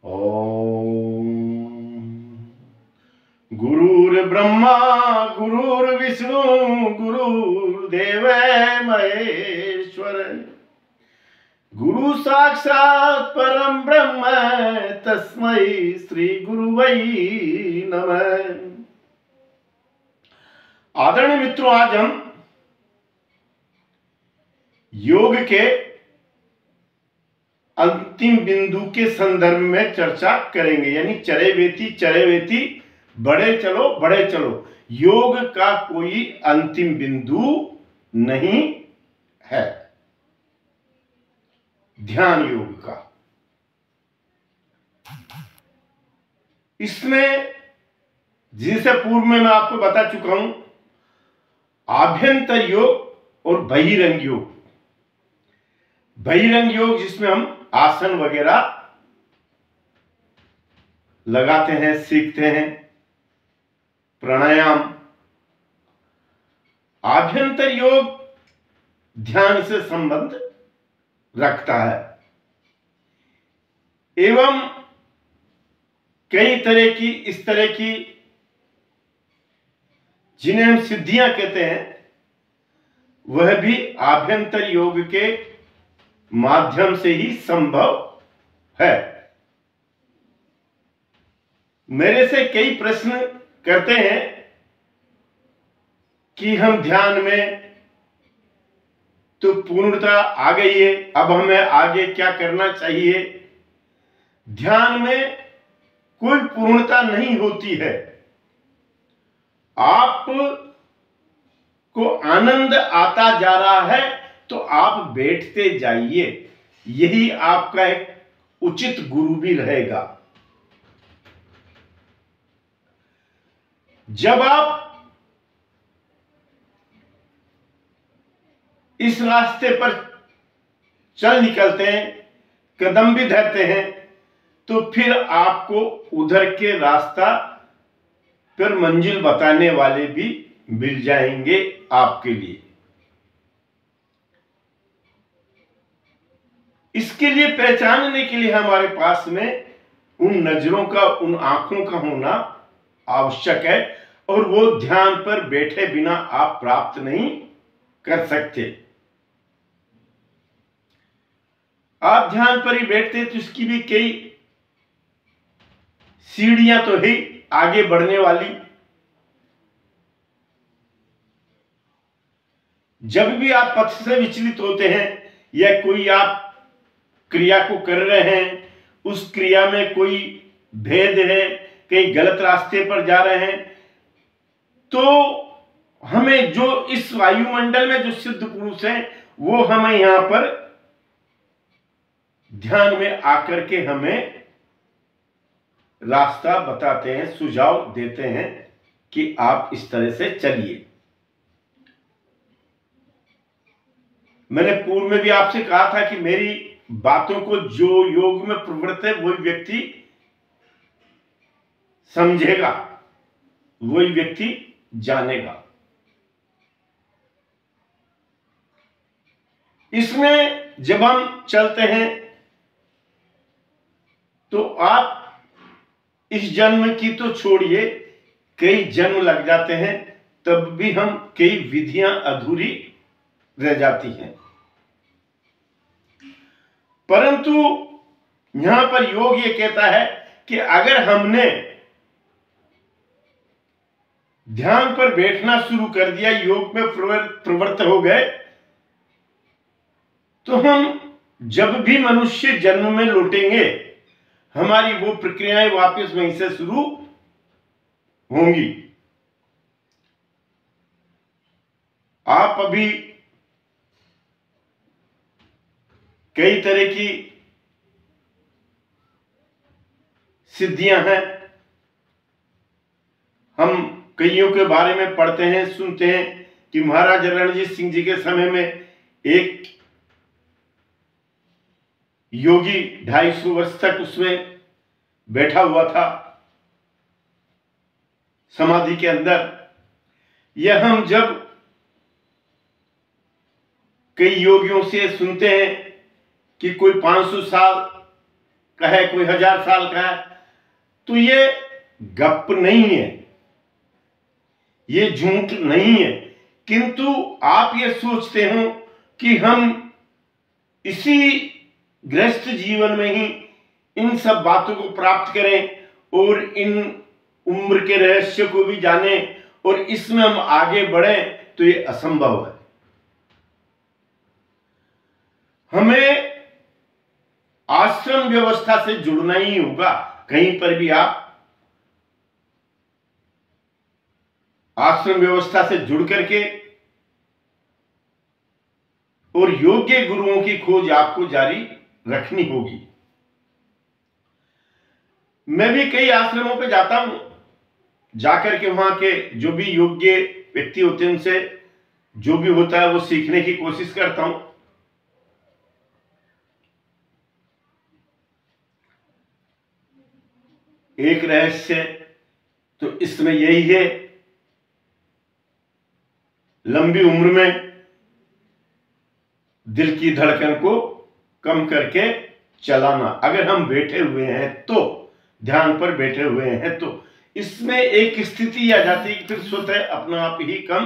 ओम गुरुर्ब्रह्मा गुरुर्विष्णु गुरुर्देव महेश्वर गुरु साक्षात परम ब्रह्म तस्मै श्री गुरुवै नमः। आदरणीय मित्रों, आज हम योग के अंतिम बिंदु के संदर्भ में चर्चा करेंगे, यानी चरेवेति बढ़े चलो। योग का कोई अंतिम बिंदु नहीं है, ध्यान योग का। इसमें जिसे पूर्व में मैं आपको बता चुका हूं, आभ्यंतर योग और बहिरंग योग। बहिरंग योग जिसमें हम आसन वगैरह लगाते हैं, सीखते हैं, प्राणायाम। आभ्यंतर योग ध्यान से संबंध रखता है एवं कई तरह की इस तरह की जिन्हें हम सिद्धियां कहते हैं, वह भी आभ्यंतर योग के माध्यम से ही संभव है। मेरे से कई प्रश्न करते हैं कि हम ध्यान में तो पूर्णता आ गई है, अब हमें आगे क्या करना चाहिए। ध्यान में कोई पूर्णता नहीं होती है। आप को आनंद आता जा रहा है तो आप बैठते जाइए, यही आपका एक उचित गुरु भी रहेगा। जब आप इस रास्ते पर चल निकलते हैं, कदम भी धरते हैं, तो फिर आपको उधर के रास्ता फिर मंजिल बताने वाले भी मिल जाएंगे आपके लिए। इसके लिए पहचानने के लिए हमारे पास में उन नजरों का, उन आंखों का होना आवश्यक है, और वो ध्यान पर बैठे बिना आप प्राप्त नहीं कर सकते। आप ध्यान पर ही बैठते तो इसकी भी कई सीढ़ियां तो है आगे बढ़ने वाली। जब भी आप पथ से विचलित होते हैं या कोई आप क्रिया को कर रहे हैं, उस क्रिया में कोई भेद है, कहीं गलत रास्ते पर जा रहे हैं, तो हमें जो इस वायुमंडल में जो सिद्ध पुरुष हैं, वो हमें यहां पर ध्यान में आकर के हमें रास्ता बताते हैं, सुझाव देते हैं कि आप इस तरह से चलिए। मैंने पूर्व में भी आपसे कहा था कि मेरी बातों को जो योग में प्रवृत्त है वही व्यक्ति समझेगा, वही व्यक्ति जानेगा। इसमें जब हम चलते हैं तो आप इस जन्म की तो छोड़िए, कई जन्म लग जाते हैं, तब भी हम कई विधियां अधूरी रह जाती हैं। परंतु यहां पर योग ये कहता है कि अगर हमने ध्यान पर बैठना शुरू कर दिया, योग में प्रवृत्त हो गए, तो हम जब भी मनुष्य जन्म में लौटेंगे, हमारी वो प्रक्रियाएं वापस वहीं से शुरू होंगी। आप अभी कई तरह की सिद्धियां हैं, हम कईयों के बारे में पढ़ते हैं, सुनते हैं कि महाराज रणजीत सिंह जी के समय में एक योगी 250 वर्ष तक उसमें बैठा हुआ था समाधि के अंदर। यह हम जब कई योगियों से सुनते हैं कि कोई 500 साल का है, कोई 1000 साल का है, तो ये गप नहीं है, ये झूठ नहीं है। किंतु आप ये सोचते हो कि हम इसी गृहस्थ जीवन में ही इन सब बातों को प्राप्त करें और इन उम्र के रहस्य को भी जाने और इसमें हम आगे बढ़ें, तो ये असंभव है। हमें आश्रम व्यवस्था से जुड़ना ही होगा। कहीं पर भी आप आश्रम व्यवस्था से जुड़ करके और योग्य गुरुओं की खोज आपको जारी रखनी होगी। मैं भी कई आश्रमों पे जाता हूं, जाकर के वहां के जो भी योग्य व्यक्ति होते हैं उनसे जो भी होता है वो सीखने की कोशिश करता हूं। एक रहस्य तो इसमें यही है, लंबी उम्र में दिल की धड़कन को कम करके चलाना। अगर हम बैठे हुए हैं तो, ध्यान पर बैठे हुए हैं तो इसमें एक स्थिति आ जाती है कि फिर स्वतः अपना आप ही कम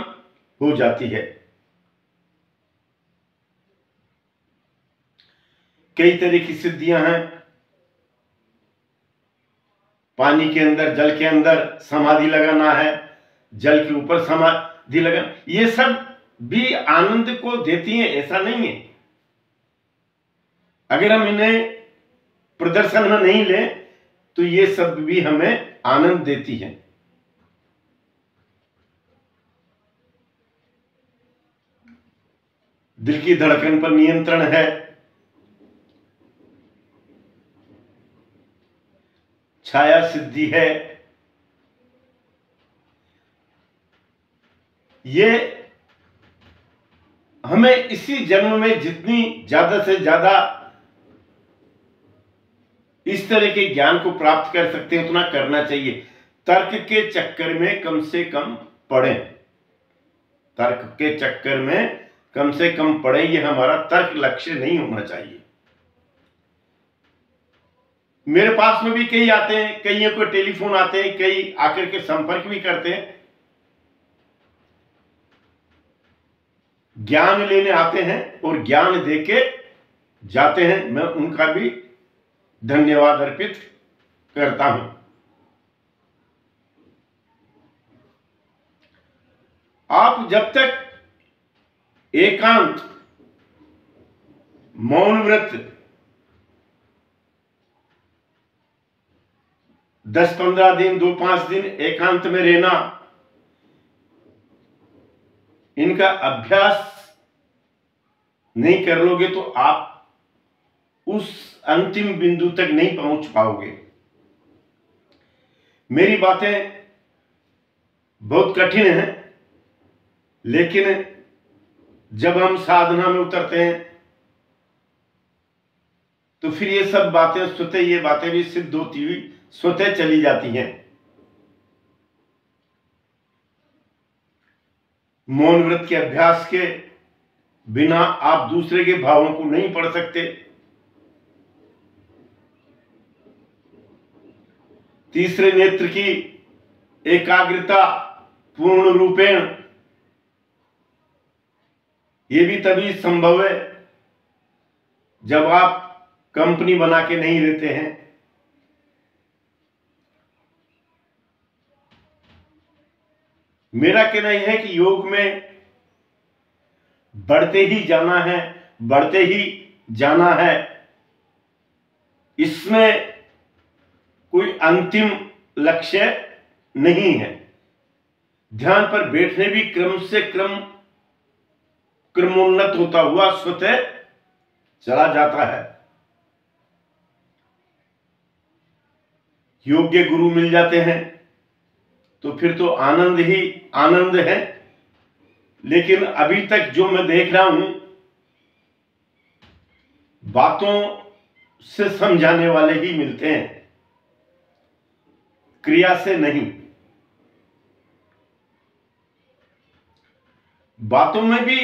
हो जाती है। कई तरह की सिद्धियां हैं, पानी के अंदर, जल के अंदर समाधि लगाना है, जल के ऊपर समाधि लगाना, ये सब भी आनंद को देती हैं, ऐसा नहीं है। अगर हम इन्हें प्रदर्शन में नहीं लें तो ये सब भी हमें आनंद देती हैं। दिल की धड़कन पर नियंत्रण है, छाया सिद्धि है, ये हमें इसी जन्म में जितनी ज्यादा से ज्यादा इस तरह के ज्ञान को प्राप्त कर सकते हैं उतना करना चाहिए। तर्क के चक्कर में कम से कम पढ़ें, तर्क के चक्कर में कम से कम पढ़ें, ये हमारा तर्क लक्ष्य नहीं होना चाहिए। मेरे पास में भी कई आते हैं, कईयों को टेलीफोन आते हैं, कई आकर के संपर्क भी करते हैं, ज्ञान लेने आते हैं और ज्ञान देके जाते हैं। मैं उनका भी धन्यवाद अर्पित करता हूं। आप जब तक एकांत, मौन व्रत 10-15 दिन, 2-5 दिन एकांत में रहना, इनका अभ्यास नहीं कर लोगे तो आप उस अंतिम बिंदु तक नहीं पहुंच पाओगे। मेरी बातें बहुत कठिन हैं, लेकिन जब हम साधना में उतरते हैं तो फिर ये सब बातें स्वतः, ये बातें भी सिद्ध होती हुई स्वतः चली जाती हैं। मौन व्रत के अभ्यास के बिना आप दूसरे के भावों को नहीं पढ़ सकते। तीसरे नेत्र की एकाग्रता पूर्ण रूपेण, ये भी तभी संभव है जब आप कंपनी बना के नहीं रहते हैं। मेरा कहना यह है कि योग में बढ़ते ही जाना है, बढ़ते ही जाना है, इसमें कोई अंतिम लक्ष्य नहीं है। ध्यान पर बैठने भी क्रम से क्रमोन्नत होता हुआ स्वतः चला जाता है। योग्य गुरु मिल जाते हैं तो फिर तो आनंद ही आनंद है। लेकिन अभी तक जो मैं देख रहा हूं, बातों से समझाने वाले ही मिलते हैं, क्रिया से नहीं। बातों में भी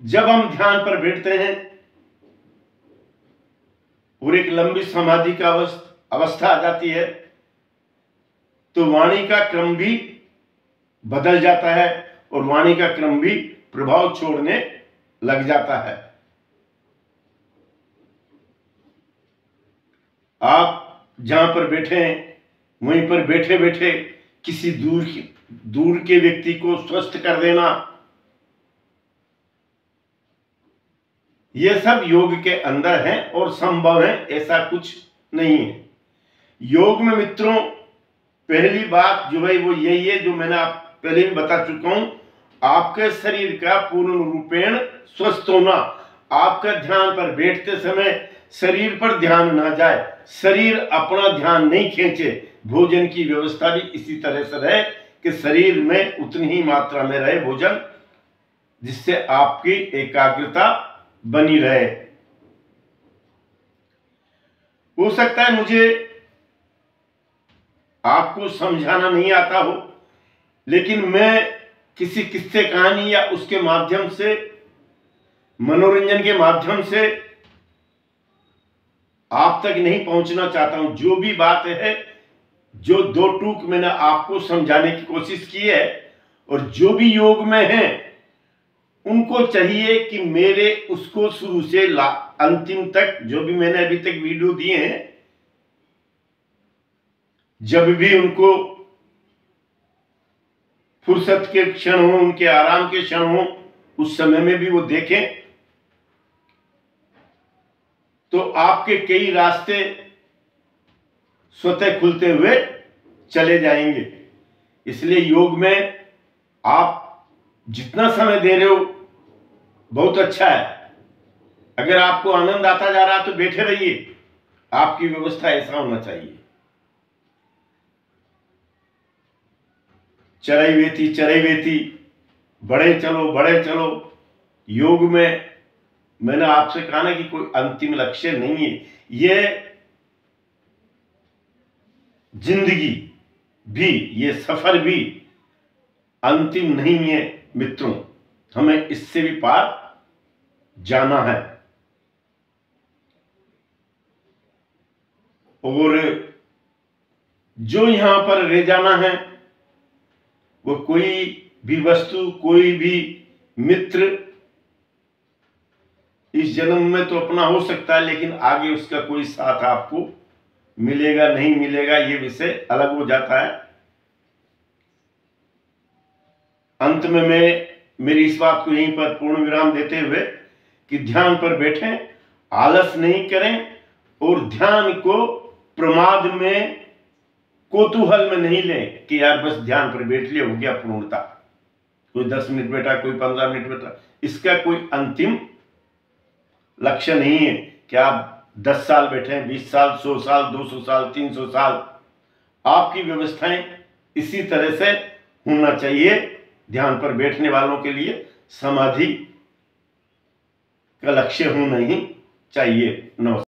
जब हम ध्यान पर बैठते हैं और एक लंबी समाधि का अवस्था आ जाती है, तो वाणी का क्रम भी बदल जाता है और वाणी का क्रम भी प्रभाव छोड़ने लग जाता है। आप जहां पर बैठे हैं वहीं पर बैठे बैठे किसी दूर के व्यक्ति को स्वस्थ कर देना, यह सब योग के अंदर है और संभव है, ऐसा कुछ नहीं है। योग में मित्रों पहली बात जो है वो यही है, जो मैंने आप पहले भी बता चुका हूं, आपके शरीर का पूर्ण रूपेण स्वस्थ होना। आपका ध्यान पर बैठते समय शरीर पर ध्यान ना जाए, शरीर अपना ध्यान नहीं खींचे। भोजन की व्यवस्था भी इसी तरह से रहे कि शरीर में उतनी ही मात्रा में रहे भोजन, जिससे आपकी एकाग्रता बनी रहे। हो सकता है मुझे आपको समझाना नहीं आता हो, लेकिन मैं किसी किस्से कहानी या उसके माध्यम से, मनोरंजन के माध्यम से आप तक नहीं पहुंचना चाहता हूं। जो भी बात है, जो दो टूक मैंने आपको समझाने की कोशिश की है, और जो भी योग में है उनको चाहिए कि मेरे उसको शुरू से अंतिम तक, जो भी मैंने अभी तक वीडियो दिए हैं, जब भी उनको फुर्सत के क्षण हो, उनके आराम के क्षण हो, उस समय में भी वो देखें, तो आपके कई रास्ते स्वतः खुलते हुए चले जाएंगे। इसलिए योग में आप जितना समय दे रहे हो बहुत अच्छा है। अगर आपको आनंद आता जा रहा है तो बैठे रहिए। आपकी व्यवस्था ऐसा होना चाहिए। चरैवेति बढ़े चलो। योग में मैंने आपसे कहा ना कि कोई अंतिम लक्ष्य नहीं है। यह जिंदगी भी, ये सफर भी अंतिम नहीं है मित्रों, हमें इससे भी पार जाना है। और जो यहां पर रह जाना है, वो कोई भी वस्तु, कोई भी मित्र इस जन्म में तो अपना हो सकता है, लेकिन आगे उसका कोई साथ आपको मिलेगा नहीं मिलेगा, ये विषय अलग हो जाता है। अंत में मैं मेरी इस बात को यहीं पर पूर्ण विराम देते हुए कि ध्यान पर बैठें, आलस नहीं करें, और ध्यान को प्रमाद में, कोतूहल में नहीं लें कि यार बस ध्यान पर बैठ लिया, हो गया पूर्णता। कोई 10 मिनट बैठा, कोई 15 मिनट बैठा, इसका कोई अंतिम लक्ष्य नहीं है कि आप 10 साल बैठे, 20 साल, 100 साल, 200 साल, 300 साल। आपकी व्यवस्थाएं इसी तरह से होना चाहिए। ध्यान पर बैठने वालों के लिए समाधि का लक्ष्य होना ही चाहिए। नमस्कार।